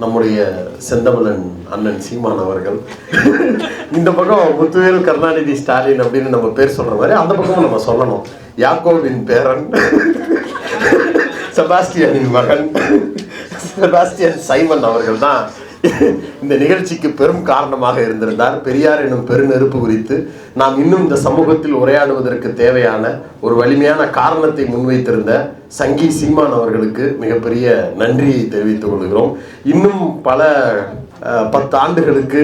நம்முடைய செந்தமிழன் அண்ணன் சீமான் அவர்கள் இந்த பக்கம் முத்துவேல் கருணாநிதி ஸ்டாலின் அப்படின்னு நம்ம பேர் சொல்ற மாதிரி அந்த பக்கமும் நம்ம சொல்லணும். யாக்கோவின் பேரன், செபாஸ்டியனின் மகன் செபாஸ்டியன் சைமன் அவர்கள் தான் இந்த நிகழ்ச்சிக்கு பெரும் காரணமாக இருந்திருந்தார். பெரியார் எனும் பெருநெருப்பு குறித்து நாம் இன்னும் இந்த சமூகத்தில் உரையாடுவதற்கு தேவையான ஒரு வலிமையான காரணத்தை முன்வைத்திருந்த சங்கி சீமான் அவர்களுக்கு மிகப்பெரிய நன்றியை தெரிவித்துக் கொள்கிறோம். இன்னும் பல 10 ஆண்டுகளுக்கு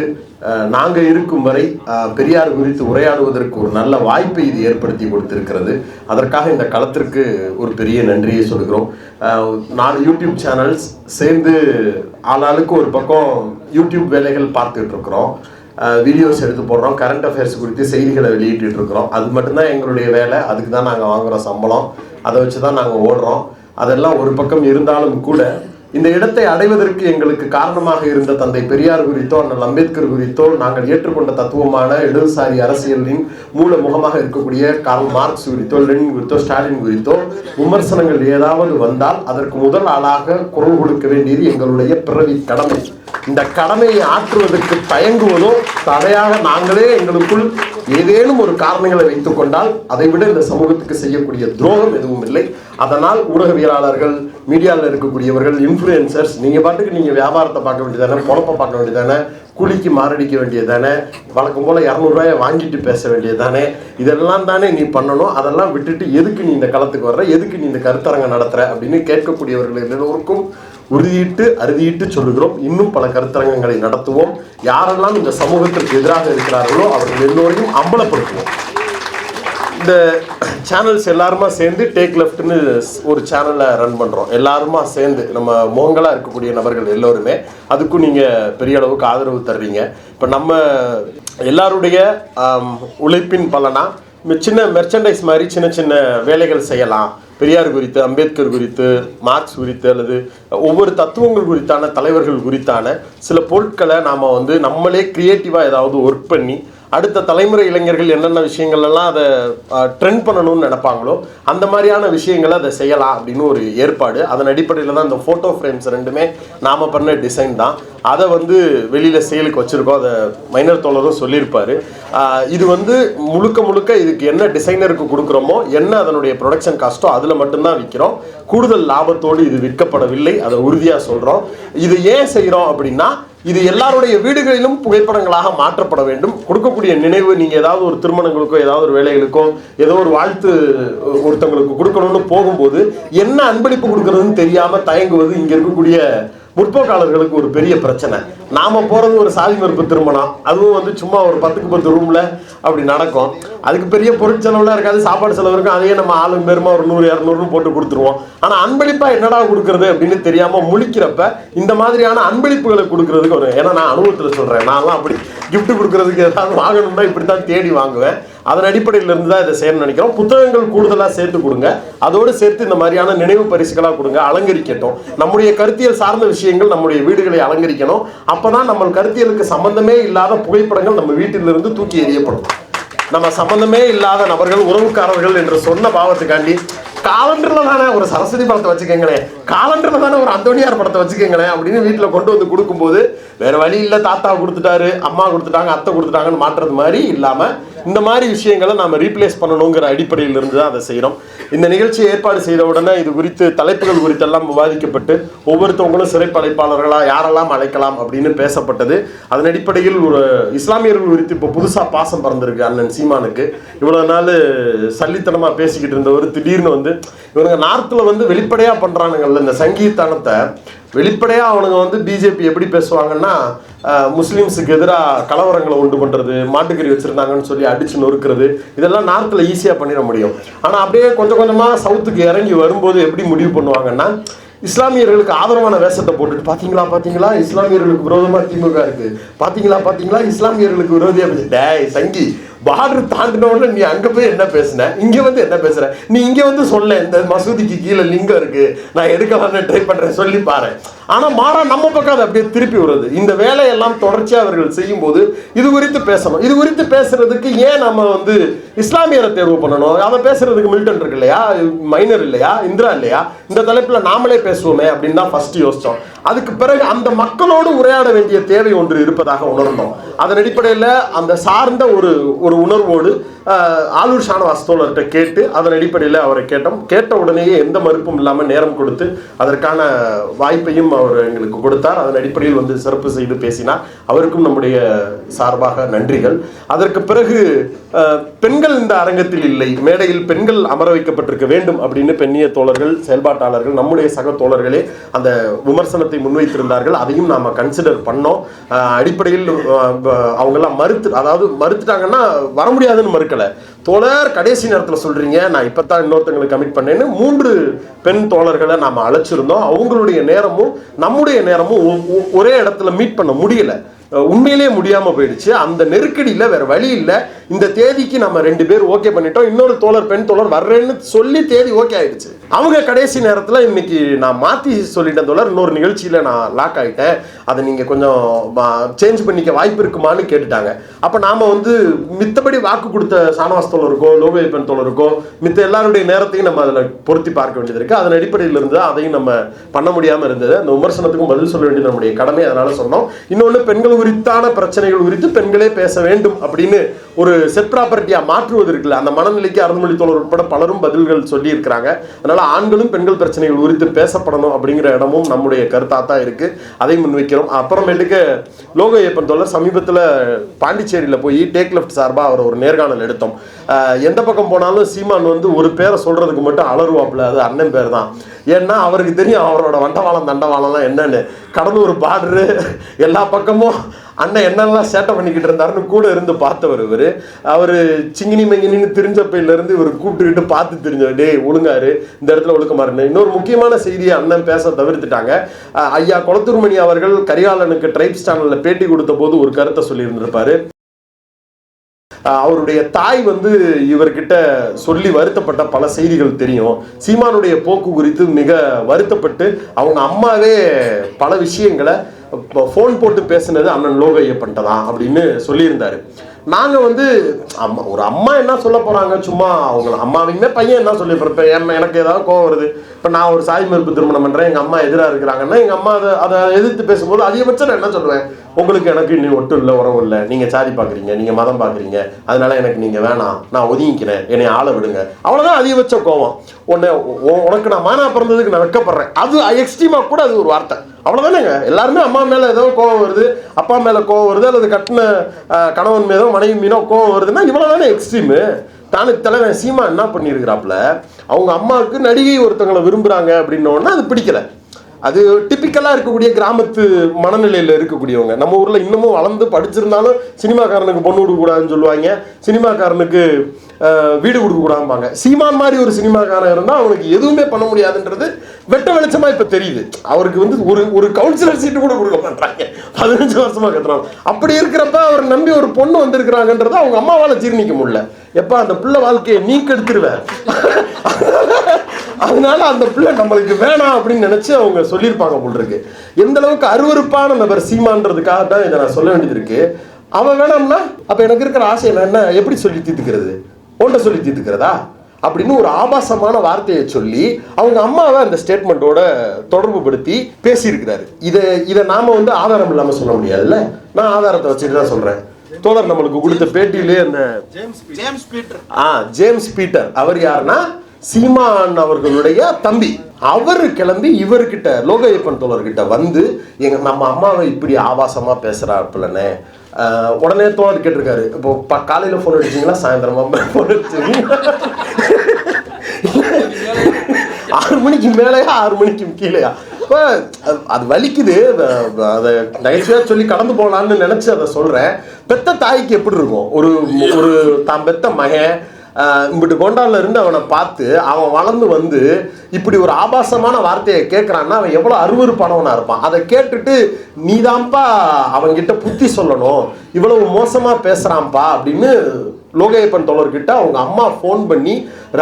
நாங்கள் இருக்கும் வரை பெரியார் குறித்து உரையாடுவதற்கு ஒரு நல்ல வாய்ப்பை இது ஏற்படுத்தி கொடுத்திருக்கிறது. அதற்காக இந்த களத்திற்கு ஒரு பெரிய நன்றியை சொல்கிறோம். 4 யூடியூப் சேனல்ஸ் சேர்ந்து ஆளாளுக்கு ஒரு பக்கம் யூடியூப் வேலைகள் பார்த்துட்டு இருக்கிறோம், வீடியோஸ் எடுத்து போடுறோம், கரண்ட் அஃபேர்ஸ் குறித்து செய்திகளை வெளியிட்டு இருக்கிறோம். அது மட்டும்தான் எங்களுடைய வேலை. அதுக்கு தான் நாங்கள் வாங்குகிற சம்பளம், அதை வச்சு தான் நாங்கள் ஓடுறோம். அதெல்லாம் ஒரு பக்கம் இருந்தாலும் கூட இந்த இடத்தை அடைவதற்கு எங்களுக்கு காரணமாக இருந்த தந்தை பெரியார் குறித்தோ அண்ணல் அம்பேத்கர் குறித்தோ நாங்கள் ஏற்றுக்கொண்ட தத்துவமான இடதுசாரி அரசியலின் மூல முகமாக இருக்கக்கூடிய கார்ல் மார்க்ஸ் குறித்தோ லெனின் குறித்தோ ஸ்டாலின் குறித்தோ விமர்சனங்கள் ஏதாவது வந்தால் அதற்கு முதல் ஆளாக குரல் கொடுக்க வேண்டியது எங்களுடைய பிறவி கடமை. இந்த கடமையை ஆற்றுவதற்கு தயங்குவதோ தடையாக நாங்களே எங்களுக்குள் ஏதேனும் ஒரு காரணங்களை வைத்துக் கொண்டால் அதை விட இந்த சமூகத்துக்கு செய்யக்கூடிய துரோகம் எதுவும் இல்லை. அதனால் ஊடகவியலாளர்கள், மீடியாவில் இருக்கக்கூடியவர்கள், இன்ஃப்ளூயன்சர்ஸ், நீங்கள் பாட்டுக்கு நீங்கள் வியாபாரத்தை பார்க்க வேண்டியதானே, பொழப்பை பார்க்க வேண்டியதானே, கூலிக்கு மாரடிக்க வேண்டியதானே, வழக்கம் போல் 200 ரூபாயை வாங்கிட்டு பேச வேண்டியதானே, இதெல்லாம் தானே நீ பண்ணணும். அதெல்லாம் விட்டுட்டு எதுக்கு நீ இந்த களத்துக்கு வர்ற, எதுக்கு நீ இந்த கருத்தரங்கம் நடத்துகிற அப்படின்னு கேட்கக்கூடியவர்கள் எல்லோருக்கும் உறுதியிட்டு அறுதியிட்டு சொல்லுகிறோம். இன்னும் பல கருத்தரங்கங்களை நடத்துவோம். யாரெல்லாம் இந்த சமூகத்திற்கு எதிராக இருக்கிறார்களோ அவர்கள் எல்லோரையும் அம்பலப்படுத்துவோம். இந்த சேனல்ஸ் எல்லாருமா சேர்ந்து டேக் லெஃப்ட்னு ஒரு சேனலை ரன் பண்ணுறோம். எல்லாருமா சேர்ந்து நம்ம முகங்களாக இருக்கக்கூடிய நபர்கள் எல்லோருமே அதுக்கும் நீங்கள் பெரிய அளவுக்கு ஆதரவு தர்றீங்க. இப்போ நம்ம எல்லாருடைய உழைப்பின் பலனா சின்ன மெர்ச்சன்டைஸ் மாதிரி சின்ன சின்ன வேலைகள் செய்யலாம். பெரியார் குறித்து, அம்பேத்கர் குறித்து, மார்க்ஸ் குறித்து அல்லது ஒவ்வொரு தத்துவங்கள் குறித்தான தலைவர்கள் குறித்தான சில பொருட்களை நாம் நம்மளே கிரியேட்டிவாக ஏதாவது ஒர்க் பண்ணி அடுத்த தலைமுறை இளைஞர்கள் என்னென்ன விஷயங்கள்லாம் அதை ட்ரெண்ட் பண்ணணும்னு நினைப்பாங்களோ அந்த மாதிரியான விஷயங்களை அதை செய்யலாம் அப்படின்னு ஒரு ஏற்பாடு. அதன் அடிப்படையில் தான் இந்த ஃபோட்டோ ஃப்ரேம்ஸ் 2மே நாம் பண்ண டிசைன் தான். அதை வெளியில் சேலுக்கு வச்சுருக்கோம். அதை மைனர் தோழரும் சொல்லியிருப்பார். இது முழுக்க முழுக்க இதுக்கு என்ன டிசைனருக்கு கொடுக்குறோமோ, என்ன அதனுடைய ப்ரொடக்ஷன் காஸ்ட்டோ அதில் மட்டும்தான் விற்கிறோம். கூடுதல் லாபத்தோடு இது விற்கப்படவில்லை, அதை உறுதியாக சொல்கிறோம். இது ஏன் செய்கிறோம் அப்படின்னா, இது எல்லாருடைய வீடுகளிலும் புகைப்படங்களாக மாற்றப்பட வேண்டும். கொடுக்கக்கூடிய நினைவு, நீங்கள் ஏதாவது ஒரு திருமணங்களுக்கோ ஏதாவது ஒரு வேலைகளுக்கோ ஏதோ ஒரு வாழ்த்து ஒருத்தங்களுக்கு கொடுக்கணும்னு போகும்போது என்ன அன்பளிப்பு கொடுக்கறதுன்னு தெரியாமல் தயங்குவது இங்கே இருக்கக்கூடிய முற்போக்காளர்களுக்கு ஒரு பெரிய பிரச்சனை. நாம் போகிறது ஒரு சாதி மறுப்பு திருமணம், அதுவும் சும்மா ஒரு 10க்கு 10 ரூமில் அப்படி நடக்கும். அதுக்கு பெரிய பொருட்செலவுலாம் இருக்காது, சாப்பாடு செலவு இருக்கும். அதையே நம்ம ஆளும் பேருமா ஒரு 100-200 போட்டு கொடுத்துருவோம். ஆனால் அன்பளிப்பாக என்னடா கொடுக்குறது அப்படின்னு தெரியாமல் முழிக்கிறப்ப இந்த மாதிரியான அன்பளிப்புகளை கொடுக்கறதுக்கு ஏன்னா நான் அனுபவத்தில் சொல்கிறேன், நான்லாம் அப்படி கிஃப்ட் கொடுக்கறதுக்கு ஏதாவது வாங்கணும்னா இப்படி தான் தேடி வாங்குவேன். அதன் அடிப்படையில் இருந்து தான் இதை செய்யணும்னு நினைக்கிறோம். புத்தகங்கள் கூடுதலாக சேர்த்து கொடுங்க, அதோடு சேர்த்து இந்த மாதிரியான நினைவு பரிசுகளாக கொடுங்க, அலங்கரிக்கட்டும். நம்முடைய கருத்தியல் சார்ந்த விஷயங்கள் நம்முடைய வீடுகளை அலங்கரிக்கணும். அப்போதான் நம்ம கருத்தியலுக்கு சம்பந்தமே இல்லாத புகைப்படங்கள் நம்ம வீட்டிலிருந்து தூக்கி எறியப்படும். நம்ம சம்பந்தமே இல்லாத நபர்கள், உறவுக்காரர்கள் என்று சொன்ன பாவத்துக்காண்டி காலண்டரில் தானே ஒரு சரஸ்வதி படத்தை வச்சுக்கோங்களேன், காலண்டரில் தானே ஒரு அந்தோனியார் படத்தை வச்சுக்கோங்களேன் அப்படின்னு வீட்டில் கொண்டு கொடுக்கும்போது வேறு வழி இல்லை, தாத்தா கொடுத்துட்டாரு, அம்மா கொடுத்துட்டாங்க, அத்தை கொடுத்துட்டாங்கன்னு மாற்றுறது மாதிரி இல்லாமல் இந்த மாதிரி விஷயங்களை நாம் ரீப்ளேஸ் பண்ணணுங்கிற அடிப்படையில் இருந்து தான் அதை செய்கிறோம். இந்த நிகழ்ச்சியை ஏற்பாடு செய்த உடனே இது குறித்து தலைப்புகள் குறித்தெல்லாம் விவாதிக்கப்பட்டு ஒவ்வொருத்தவங்களும் சிறப்பு அழைப்பாளர்களாக யாரெல்லாம் அழைக்கலாம் அப்படின்னு பேசப்பட்டது. அதன் அடிப்படையில் ஒரு இஸ்லாமியர்கள் குறித்து இப்போ புதுசாக பாசம் பறந்துருக்கு அண்ணன் சீமானுக்கு. இவ்வளோ நாள் சல்லித்தனமாக பேசிக்கிட்டு இருந்தவர் திடீர்னு இவங்க நார்த்தில் வெளிப்படையாக பண்ணுறானுங்கள்ல இந்த சங்கீதனத்தை, வெளிப்படையாக அவனுங்க பிஜேபி எப்படி பேசுவாங்கன்னா, முஸ்லீம்ஸுக்கு எதிராக கலவரங்களை உண்டு பண்ணுறது, மாட்டுக்கறி வச்சுருந்தாங்கன்னு சொல்லி அடித்து நொறுக்கிறது, இதெல்லாம் நார்த்தில் ஈஸியாக பண்ணிட முடியும். ஆனால் அப்படியே கொஞ்சம் கொஞ்சமாக சவுத்துக்கு இறங்கி வரும்போது எப்படி முடிவு பண்ணுவாங்கன்னா, இஸ்லாமியர்களுக்கு ஆதரவான வேஷத்தை போட்டுட்டு பார்த்தீங்களா இஸ்லாமியர்களுக்கு விரோதமாக திமுக இருக்குது, பார்த்தீங்களா இஸ்லாமியர்களுக்கு விரோதியாக டேய் சங்கி, பார்டர் தாண்டினோட நீ அங்கே போய் என்ன பேசுன, இங்கே என்ன பேசுகிற, நீ இங்கே சொல்ல இந்த மசூதிக்கு கீழே லிங்கம் இருக்குது, நான் எடுக்கலான்னு ட்ரை பண்ணுறேன் சொல்லி பாரு. ஆனால் மாறா நம்ம பக்கம் அதை அப்படியே திருப்பி வருது. இந்த வேலையெல்லாம் தொடர்ச்சியாக அவர்கள் செய்யும்போது இது குறித்து பேசணும். இது குறித்து பேசுறதுக்கு ஏன் நம்ம இஸ்லாமியரை தேர்வு பண்ணணும்? அதை பேசுறதுக்கு மில்டன் இருக்கு இல்லையா, மைனர் இல்லையா, இந்திரா இல்லையா, இந்த தலைப்பில் நாமளே பேசுவோமே அப்படின்னு தான் ஃபர்ஸ்ட் யோசித்தோம். அதுக்கு பிறகு அந்த மக்களோடு உரையாட வேண்டிய தேவை ஒன்று இருப்பதாக உணர்ந்தோம். அதன் அடிப்படையில் அந்த சார்ந்த ஒரு உணர்வோடு ஆலூர் ஷானவாஸ் தோழர்கிட்ட கேட்டு அதன் அடிப்படையில் அவரை கேட்டோம். கேட்ட உடனேயே எந்த மறுப்பும் இல்லாமல் நேரம் கொடுத்து அதற்கான வாய்ப்பையும் அவர் எங்களுக்கு கொடுத்தார். அதன் அடிப்படையில் வந்து சிறப்பு செய்து பேசினார். அவருக்கும் நம்முடைய சார்பாக நன்றிகள். அதற்கு பிறகு பெண்கள் இந்த அரங்கத்தில் இல்லை, மேடையில் பெண்கள் அமர வைக்கப்பட்டிருக்க வேண்டும் அப்படின்னு பெண்ணிய தோழர்கள், செயல்பாட்டாளர்கள், நம்முடைய சக தோழர்களே அந்த விமர்சனத்தை முன்வைத்திருந்தார்கள். அதையும் நாம் கன்சிடர் பண்ணோம். அடிப்படையில் அவங்கெல்லாம் மறுத்துட்டாங்கன்னா வர முடியாதுன்னு மறுக்கலை. தோழர் கடைசி நேரத்தில் சொல்றீங்க, நான் இப்பதான் இன்னொருத்தங்களுக்கு கமிட் பண்ணேன்னு 3 பெண் தோழர்களை நாம் அழைச்சிருந்தோம். அவங்களுடைய நேரமும் நம்முடைய நேரமும் ஒரே இடத்துல மீட் பண்ண முடியல. உண்மையிலேயே முடியாம போயிடுச்சு. அந்த நெருக்கடியில் வேற வழி இல்லை. இந்த தேதிக்கு நம்ம 2 பேர் ஓகே பண்ணிட்டோம். இன்னொரு தோழர் பெண் தோழர் வர்றேன்னு சொல்லி தேதி ஓகே ஆயிடுச்சு. அவங்க கடைசி நேரத்தில் இன்னைக்கு நான் மாற்றி சொல்லிட்டேன் தோழர், இன்னொரு நிகழ்ச்சியில் நான் லாக் ஆகிட்டேன், அதை நீங்கள் கொஞ்சம் சேஞ்ச் பண்ணிக்க வாய்ப்பு இருக்குமான்னு கேட்டுட்டாங்க. அப்போ நாம் வந்து மித்தபடி வாக்கு கொடுத்த ஷானவாஸ் தோழருக்கோ லோகேயப்பன் தோழருக்கோ மித்த எல்லாருடைய நேரத்தையும் நம்ம அதில் பொருத்தி பார்க்க வேண்டியது இருக்குது. அதன் அடிப்படையில் இருந்து அதையும் நம்ம பண்ண முடியாமல் இருந்தது. அந்த விமர்சனத்துக்கும் பதில் சொல்ல வேண்டியது நம்முடைய கடமை. அதனால சொன்னோம். இன்னொன்று, பெண்கள் குறித்தான பிரச்சனைகள் குறித்து பெண்களே பேச வேண்டும் அப்படின்னு ஒரு செட் ப்ராப்பர்ட்டியா மாற்றுவதற்குள்ள அந்த மனநிலைக்கு அருண்மொழி தோழர் உட்பட பலரும் பதில்கள் சொல்லி இருக்கிறாங்க. அதனால ஆண்களும் பெண்கள் பிரச்சனைகள் குறித்து பேசப்படணும் அப்படிங்கிற இடமும் நம்முடைய கருத்தாக தான் இருக்கு. அதை முன்வைக்கிறோம். அப்புறமேட்டுக்கு லோகேயப்பன் தோழர் சமீபத்தில் பாண்டிச்சேரியில் போய் டேக் லெஃப்ட் சார்பாக அவர் ஒரு நேர்காணல் எடுத்தோம். எந்த பக்கம் போனாலும் சீமான் வந்து ஒரு பேரை சொல்றதுக்கு மட்டும் அலறுவாப்புல, அது அண்ணன் பேர் தான். ஏன்னா அவருக்கு தெரியும் அவரோட வண்டவாளம் தண்டவாளம்லாம் என்னன்னு. கடலூர் பார்டரு எல்லா பக்கமும் அண்ணன் என்னெல்லாம் சேட்டை பண்ணிக்கிட்டு இருந்தாருன்னு கூட இருந்து பார்த்தவர் இவர். அவர் சிங்கினி மெங்கினின்னு தெரிஞ்சப்பையிலேருந்து இவர் கூப்பிட்டுக்கிட்டு பார்த்து தெரிஞ்சவர், டே ஒழுங்காரு, இந்த இடத்துல ஒழுக்கமாருன்னு. இன்னொரு முக்கியமான செய்தியை அண்ணன் பேச தவிர்த்துட்டாங்க. ஐயா கொளத்தூர்மணி அவர்கள் கரிகாலனுக்கு ட்ரைப்ஸ் சேனலில் பேட்டி கொடுத்த போது ஒரு கருத்தை சொல்லியிருந்திருப்பாரு. அவருடைய தாய் வந்து இவர்கிட்ட சொல்லி வருத்தப்பட்ட பல செய்திகள் தெரியும். சீமானுடைய போக்கு குறித்து மிக வருத்தப்பட்டு அவங்க அம்மாவே பல விஷயங்களை ஃபோன் போட்டு பேசுனது அண்ணன் லோகேயப்பன்ட்ட தான் அப்படின்னு சொல்லியிருந்தாரு. நாங்கள் வந்து ஒரு அம்மா என்ன சொல்ல போகிறாங்க, சும்மா அவங்க அம்மாவையுமே பையன் என்ன சொல்லி இப்போ எனக்கு ஏதாவது கோவம் வருது. இப்போ நான் ஒரு சாதி மறுப்பு திருமணம் பண்ணுறேன், எங்கள் அம்மா எதிராக இருக்கிறாங்கன்னா எங்கள் அம்மா அதை எதிர்த்து பேசும்போது அதிகபட்சம் நான் என்ன சொல்லுவேன், உங்களுக்கு எனக்கு இன்னும் ஒட்டும் இல்லை, உறவு இல்லை, நீங்கள் சாதி பார்க்குறீங்க, நீங்கள் மதம் பார்க்குறீங்க, அதனால எனக்கு நீங்கள் வேணாம், நான் ஒதுங்கிக்கிறேன், என்னை ஆளை விடுங்க, அவ்வளோதான் அதிகபட்ச கோவம். உனக்கு நான் மானா பிறந்ததுக்கு நான் வெட்கப்படுறேன், அது எக்ஸ்ட்ரீமாக கூட அது ஒரு வார்த்தை, அவ்வளோதானேங்க. எல்லாருமே அம்மா மேலே ஏதோ கோவம் வருது, அப்பா மேலே கோவம் வருது, அல்லது கட்டின கணவன் மீதோ மனைவி மீதோ கோவம் வருதுன்னா இவ்வளோதானே எக்ஸ்ட்ரீமு. தானே தலைவன் சீமா என்ன பண்ணியிருக்கிறாப்புல, அவங்க அம்மாவுக்கு நடிகை ஒருத்தவங்களை விரும்புகிறாங்க அப்படின்னோன்னா அது பிடிக்கல. அது டிப்பிக்கலாக இருக்கக்கூடிய கிராமத்து மனநிலையில் இருக்கக்கூடியவங்க. நம்ம ஊரில் இன்னமும் வளர்ந்து படிச்சிருந்தாலும் சினிமாக்காரனுக்கு பொண்ணு கொடுக்கக்கூடாதுன்னு சொல்லுவாங்க, சினிமாக்காரனுக்கு வீடு கொடுக்கக்கூடாதுப்பாங்க. சீமான் மாதிரி ஒரு சினிமாக்காரன் இருந்தால் அவனுக்கு எதுவுமே பண்ண முடியாதுன்றது வெட்ட வெளிச்சமாக இப்போ தெரியுது. அவருக்கு வந்து ஒரு கவுன்சிலர் சீட்டு கூட கொடுக்க மாட்டாங்க, 15 வருஷமாக கட்டுறாங்க. அப்படி இருக்கிறப்ப அவர் நம்பி ஒரு பொண்ணு வந்திருக்கிறாங்கன்றத அவங்க அம்மாவால் ஜீர்ணிக்க முடியல. எப்போ அந்த பிள்ளை வாழ்க்கையை நீ கெடுத்துருவேன், அதனால அந்த பிள்ளை நம்மளுக்கு வேணாம் அப்படின்னு நினைச்சு அவங்க சொல்லியிருப்பாங்க போல் இருக்கு. எந்த அளவுக்கு அருவருப்பான நபர் சீமான்றதுக்காக தான் இதை நான் சொல்ல வேண்டியது இருக்கு. அவன் வேணாம்னா அப்ப எனக்கு இருக்கிற ஆசை என்ன, எப்படி சொல்லி தீர்த்துக்கிறது, ஒன்றை சொல்லி தீர்த்துக்கிறதா அப்படின்னு ஒரு ஆபாசமான வார்த்தையை சொல்லி அவங்க அம்மாவை அந்த ஸ்டேட்மெண்ட்டோட தொடர்பு படுத்தி பேசியிருக்கிறாரு. இதை நாம வந்து ஆதாரம் இல்லாம சொல்ல முடியாதுல்ல. நான் ஆதாரத்தை வச்சுட்டு தான் சொல்றேன். தோழர் நம்மளுக்கு கொடுத்த பேட்டியிலே அந்த ஜேம்ஸ் பீட்டர் அவர் யாருன்னா சீமான் அவர்களுடைய தம்பி. அவர் கிளம்பி இவர்கிட்ட லோகேயப்பன் தோழர்கிட்ட வந்து நம்ம அம்மாவை இப்படி ஆபாசமா பேசுறாப்புலன்னு உடனே தோழர் கேட்டிருக்காரு. இப்போ காலையில போன் அடிச்சீங்களா, சாயந்தரமா போன் அடிச்சீங்களா, 6 மணிக்கு மேலேயா 6 மணிக்கு கீழேயா? இப்போ அது வலிக்குது. அதை நகைச்சுவையாக சொல்லி கடந்து போகலான்னு நினைச்சு அதை சொல்றேன். பெத்த தாய்க்கு எப்படி இருக்கும், ஒரு தான் பெத்த மகன் இப்படி கொண்டாடல இருந்து அவனை பார்த்து அவன் வளர்ந்து வந்து இப்படி ஒரு ஆபாசமான வார்த்தையை கேட்குறான்னா அவன் எவ்வளோ அருவருப்பானவனா இருப்பான். அதை கேட்டுட்டு நீதான்ப்பா அவன்கிட்ட புத்தி சொல்லணும், இவ்வளவு மோசமா பேசுறான்ப்பா அப்படின்னு லோகேயப்பன் தோழர்கிட்ட அவங்க அம்மா ஃபோன் பண்ணி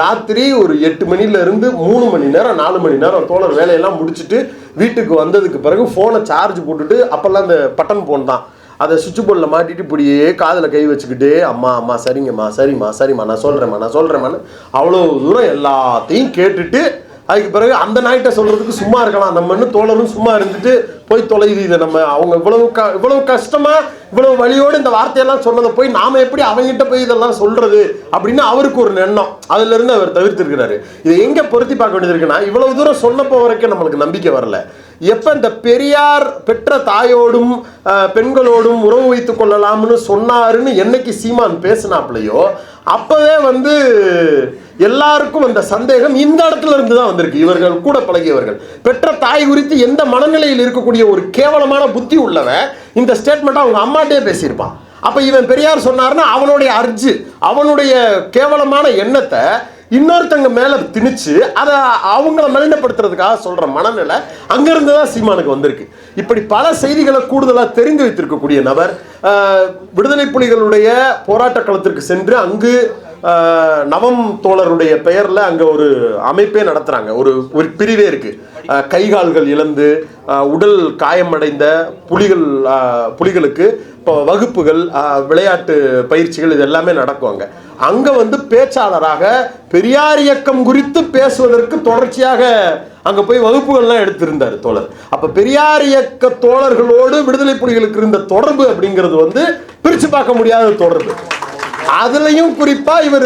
ராத்திரி ஒரு 8 மணிலேருந்து 3 மணி நேரம் 4 மணி நேரம் தோழர் வேலையெல்லாம் முடிச்சுட்டு வீட்டுக்கு வந்ததுக்கு பிறகு ஃபோனை சார்ஜ் போட்டுட்டு, அப்போல்லாம் அந்த பட்டன் ஃபோன் தான், அதை சுவிட்ச் போர்டில் மாட்டிட்டு இப்படியே காதில் கை வச்சுக்கிட்டு அம்மா சரிங்கம்மா சரிம்மா நான் சொல்கிறேம்மான்னு அவ்வளோ தூரம் எல்லாத்தையும் கேட்டுட்டு அதுக்கு பிறகு அந்த நாய்கிட்ட சொல்றதுக்கு சும்மா இருக்கலாம், நம்ம தோழரும் சும்மா இருந்துட்டு போய் தொலைது. இதை நம்ம அவங்க இவ்வளவு கஷ்டமா இவ்வளவு வழியோடு இந்த வார்த்தையெல்லாம் சொன்னதை போய் நாம எப்படி அவங்ககிட்ட போய் இதெல்லாம் சொல்றது அப்படின்னு அவருக்கு ஒரு எண்ணம். அதுல இருந்து அவர் தவிர்த்திருக்கிறாரு. இதை எங்க பொருத்தி பார்க்க வேண்டியது இருக்குன்னா, இவ்வளவு தூரம் சொன்னப்போ வரைக்கும் நம்மளுக்கு நம்பிக்கை வரல. எப்ப இந்த பெரியார் பெற்ற தாயோடும் பெண்களோடும் உறவு வைத்துக் கொள்ளலாம்னு சொன்னாருன்னு என்னைக்கு சீமான் பேசினாப்லையோ அப்பவே எல்லாருக்கும் அந்த சந்தேகம் இந்த இடத்துல இருந்து தான் வந்திருக்கு. இவர்கள் கூட பழகியவர்கள் பெற்ற தாய் குறித்து எந்த மனநிலையில் இருக்கக்கூடிய ஒரு கேவலமான புத்தி உள்ளவன் இந்த ஸ்டேட்மெண்ட் அவங்க அம்மாட்டே பேசியிருப்பான். அப்ப இவன் பெரியார் சொன்னார்னா அவனுடைய அர்ஜு, அவனுடைய கேவலமான எண்ணத்தை இன்னொருத்தங்க மேல திணிச்சு அதை அவங்கள மலினப்படுத்துறதுக்காக சொல்ற மனநிலை அங்கிருந்து தான் சீமானுக்கு வந்திருக்கு. இப்படி பல செய்திகளை கூடுதலாக தெரிந்து வைத்திருக்கக்கூடிய நபர் விடுதலை புலிகளுடைய போராட்ட களத்திற்கு சென்று அங்கு நவம் தோழருடைய பெயர்ல அங்க ஒரு அமைப்பே நடத்துறாங்க. ஒரு பிரிவே இருக்கு. கைகால்கள் இழந்து உடல் காயமடைந்த புலிகளுக்கு இப்போ வகுப்புகள், விளையாட்டு பயிற்சிகள் இது எல்லாமே நடக்குவாங்க. அங்க பேச்சாளராக பெரியார் இயக்கம் குறித்து பேசுவதற்கு தொடர்ச்சியாக அங்க போய் வகுப்புகள்லாம் எடுத்திருந்தார் தோழர். அப்ப பெரியார் இயக்க தோழர்களோடு விடுதலை புலிகளுக்கு இருந்த தொடர்பு அப்படிங்கிறது பிரிச்சு பார்க்க முடியாத தொடர்பு. அதுலயும் குறிப்பா இவர்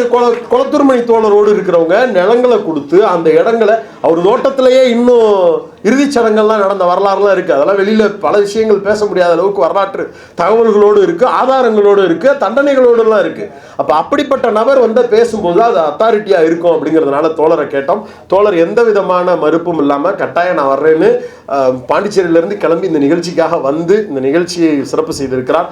குளத்தூர்மணி தோழரோடு இருக்கிறவங்க நிலங்களை கொடுத்து அந்த இடங்களை அவர் தோட்டத்திலேயே இன்னும் இறுதிச் சடங்கெல்லாம் நடந்த வரலாறுலாம் இருக்கு. அதெல்லாம் வெளியில பல விஷயங்கள் பேச முடியாத அளவுக்கு வரலாற்று தகவல்களோடு இருக்கு, ஆதாரங்களோடு இருக்கு, தண்டனைகளோடு எல்லாம் இருக்கு. அப்ப அப்படிப்பட்ட நபர் பேசும்போது அது அத்தாரிட்டியா இருக்கும் அப்படிங்கிறதுனால தோழரை கேட்டோம். தோழர் எந்த விதமான மறுப்பும் இல்லாம கட்டாயம் நான் வர்றேன்னு பாண்டிச்சேரியிலிருந்து கிளம்பி இந்த நிகழ்ச்சிக்காக இந்த நிகழ்ச்சியை சிறப்பு செய்திருக்கிறார்.